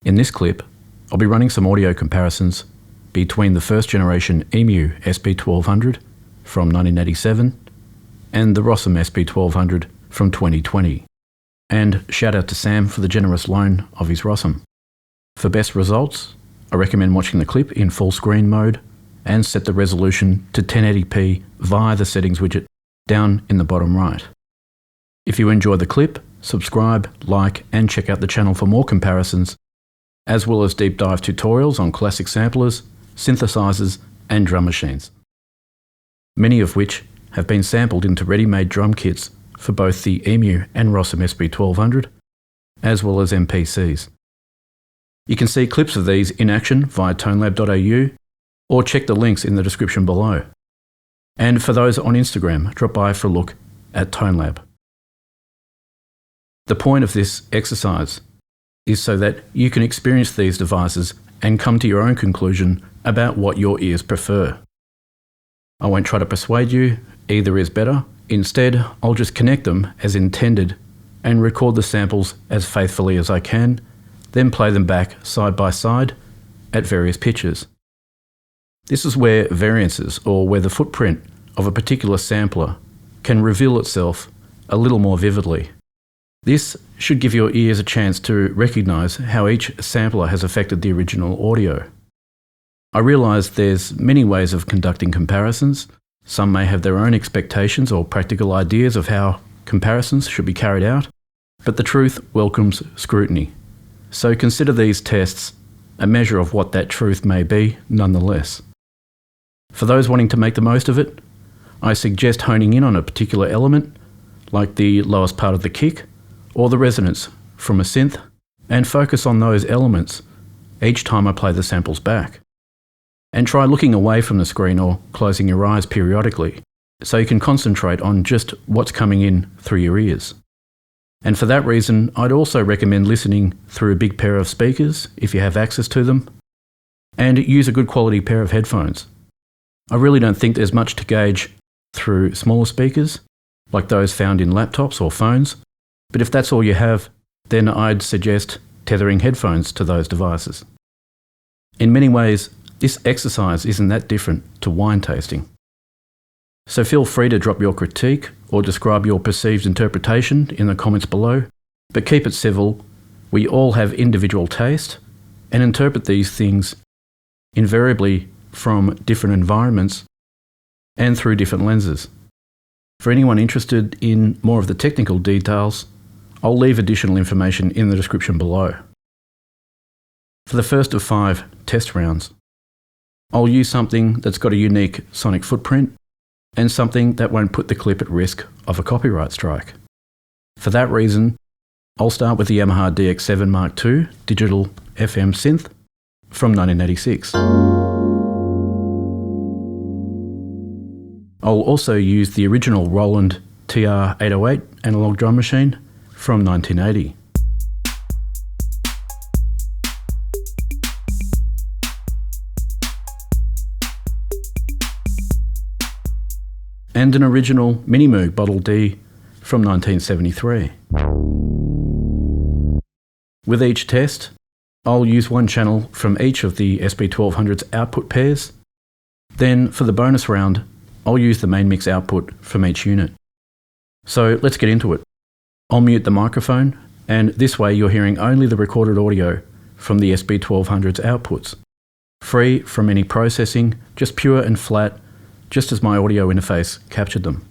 In this clip, I'll be running some audio comparisons between the first generation Emu SP1200 from 1987 and the Rossum SP1200 from 2020. And shout out to Sam for the generous loan of his Rossum. For best results, I recommend watching the clip in full screen mode and set the resolution to 1080p via the settings widget down in the bottom right. If you enjoy the clip, subscribe, like, and check out the channel for more comparisons, as well as deep dive tutorials on classic samplers, synthesizers, and drum machines, many of which have been sampled into ready-made drum kits for both the Emu and Rossum SP1200, as well as MPCs. You can see clips of these in action via tonelab.au or check the links in the description below. And for those on Instagram, drop by for a look at TONELAB. The point of this exercise is so that you can experience these devices and come to your own conclusion about what your ears prefer. I won't try to persuade you either is better. Instead, I'll just connect them as intended and record the samples as faithfully as I can, then play them back side by side at various pitches. This is where variances, or where the footprint of a particular sampler can reveal itself a little more vividly. This should give your ears a chance to recognise how each sampler has affected the original audio. I realise there's many ways of conducting comparisons. Some may have their own expectations or practical ideas of how comparisons should be carried out, but the truth welcomes scrutiny. So consider these tests a measure of what that truth may be nonetheless. For those wanting to make the most of it, I suggest honing in on a particular element, like the lowest part of the kick, or the resonance from a synth, and focus on those elements each time I play the samples back. And try looking away from the screen or closing your eyes periodically, so you can concentrate on just what's coming in through your ears. And for that reason, I'd also recommend listening through a big pair of speakers if you have access to them, and use a good quality pair of headphones. I really don't think there's much to gauge through smaller speakers, like those found in laptops or phones, but if that's all you have, then I'd suggest tethering headphones to those devices. In many ways, this exercise isn't that different to wine tasting. So feel free to drop your critique or describe your perceived interpretation in the comments below, but keep it civil. We all have individual taste and interpret these things invariably from different environments and through different lenses. For anyone interested in more of the technical details, I'll leave additional information in the description below. For the first of 5 test rounds, I'll use something that's got a unique sonic footprint and something that won't put the clip at risk of a copyright strike. For that reason, I'll start with the Yamaha DX7 Mark II digital FM synth from 1986. I'll also use the original Roland TR-808 analog drum machine from 1980. And an original Mini Moog Bottle D from 1973. With each test, I'll use one channel from each of the SP1200's output pairs. Then for the bonus round, I'll use the main mix output from each unit. So let's get into it. I'll mute the microphone, and this way you're hearing only the recorded audio from the SP1200's outputs. Free from any processing, just pure and flat, just as my audio interface captured them.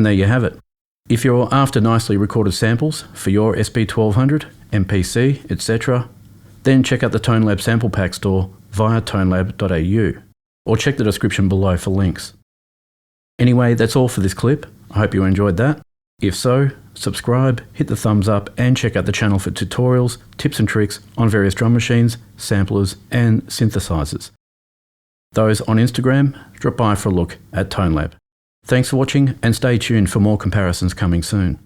And there you have it. If you're after nicely recorded samples for your SP1200, MPC, etc., then check out the TONELAB sample pack store via tonelab.au, or check the description below for links. Anyway, that's all for this clip. I hope you enjoyed that. If so, subscribe, hit the thumbs up, and check out the channel for tutorials, tips and tricks on various drum machines, samplers, and synthesizers. Those on Instagram, drop by for a look at TONELAB. Thanks for watching, and stay tuned for more comparisons coming soon.